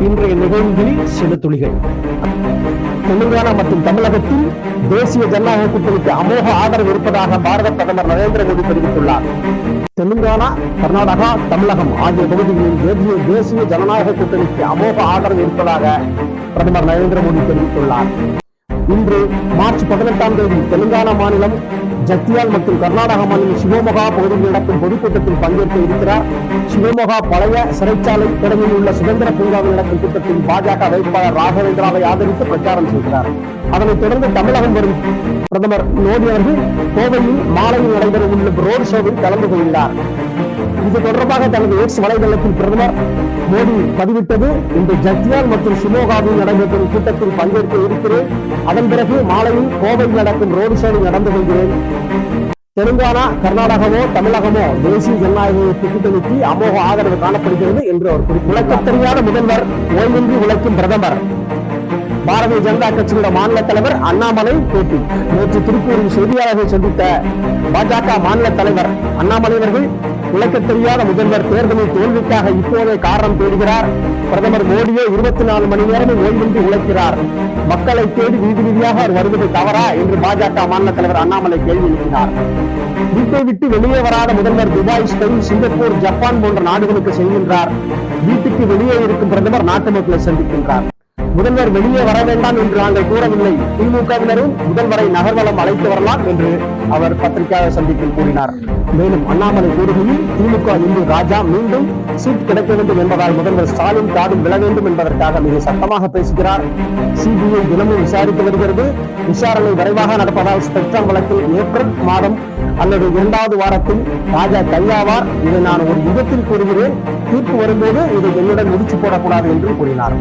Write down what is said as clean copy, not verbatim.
இன்றைய நிகழ்வுகளில் சில துளிகள். தெலுங்கானா மற்றும் தமிழகத்தில் தேசிய ஜனநாயக கூட்டணிக்கு அமோக ஆதரவு இருப்பதாக பாரத பிரதமர் நரேந்திர மோடி தெரிவித்துள்ளார். தெலுங்கானா, கர்நாடகா, தமிழகம் ஆகிய பகுதிகளில் தேசிய ஜனநாயக கூட்டணிக்கு அமோக ஆதரவு இருப்பதாக பிரதமர் நரேந்திர மோடி தெரிவித்துள்ளார். இன்று மார்ச் 18ஆம் தேதி தெலுங்கானா மாநிலம் ஜத்தியால் மற்றும் கர்நாடக மாநிலம் சிவமோகா பகுதியில் நடக்கும் பொதுக்கூட்டத்தில் பங்கேற்க இருக்கிறார். சிவமோகா பழைய சிறைச்சாலை தொடர்பில் உள்ள சுதந்திர பூங்காவில் நடக்கும் கூட்டத்தில் பாஜக வேட்பாளர் ராகவேந்திராவை ஆதரித்து பிரச்சாரம் செய்கிறார். அதனைத் தொடர்ந்து தமிழகம் வரும் பிரதமர் மோடி அவர்கள் கோவையில் மாலையில் நடைபெற உள்ள ரோடு ஷோவில் கலந்து கொள்கிறார். இது தொடர்பாக தனது எக்ஸ் வலைதளத்தில் பிரதமர் மோடி பதிவிட்டது: இன்று ஜத்தியால் மற்றும் சிமோகாவில் நடைபெறும் கூட்டத்தில் பங்கேற்க இருக்கிறேன். அதன் பிறகு மாலையில் கோவையில் நடக்கும் ரோடு ஷோவில் நடந்து கொள்கிறேன். தெலுங்கானா, கர்நாடகமோ தமிழகமோ தேசிய ஜனநாயக கூட்டணிக்கு அமோக ஆதரவு காணப்படுகிறது என்று அவர் குறிப்பிட்டார். தெரியாத முதல்வர், ஓய்வின்றி உழைக்கும் பிரதமர். பாரதிய ஜனதா கட்சியோட மாநில தலைவர் அண்ணாமலை பேட்டி. நேற்று திருப்பூரில் செய்தியாளர்களை சந்தித்த பாஜக மாநில தலைவர் அண்ணாமலை அவர்கள், உழைக்க தெரியாத முதல்வர் தேர்தலில் தோல்விக்காக இப்போதே காரணம் தேடுகிறார். பிரதமர் மோடியே 24 மணி நேரமும் ஓய்வின்றி உழைக்கிறார். மக்களை தேடி வீதி வீதியாக அவர் வருவது தவறா என்று பாஜக மாநில தலைவர் அண்ணாமலை கேள்வி எழுப்பினார். வீட்டை விட்டு வெளியே வராத முதல்வர் துபாய், ஸ்பெயின், சிங்கப்பூர், ஜப்பான் போன்ற நாடுகளுக்கு செல்கின்றார். வீட்டுக்கு வெளியே இருக்கும் பிரதமர் நாட்டு மக்களை சந்திக்கின்றார். முதல்வர் வெளியே வர வேண்டாம் என்று நாங்கள் கூறவில்லை. திமுகவினரும் முதல்வரை நகர்வலம் அழைத்து வரலாம் என்று அவர் பத்திரிகையாளர் சந்திப்பில் கூறினார். மேலும் அண்ணாமலை கூறுகையில், திமுக இந்து ராஜா மீண்டும் சீட் கிடைக்க வேண்டும் என்பதால் முதல்வர் ஸ்டாலின் காடும் விழ வேண்டும் என்பதற்காக மிக சத்தமாக பேசுகிறார். சிபிஐ தினமும் விசாரித்து வருகிறது. விசாரணை விரைவாக நடப்பதால் ஸ்பெக்ட்ரம் வழக்கில் ஏப்ரல் மாதம் அல்லது 2வது வாரத்தில் ராஜா கையாவார். இதை நான் ஒரு யுகத்தில் கூறுகிறேன். தீர்ப்பு வரும்போது இதை என்னுடன் முடிச்சு போடக்கூடாது என்று கூறினார்.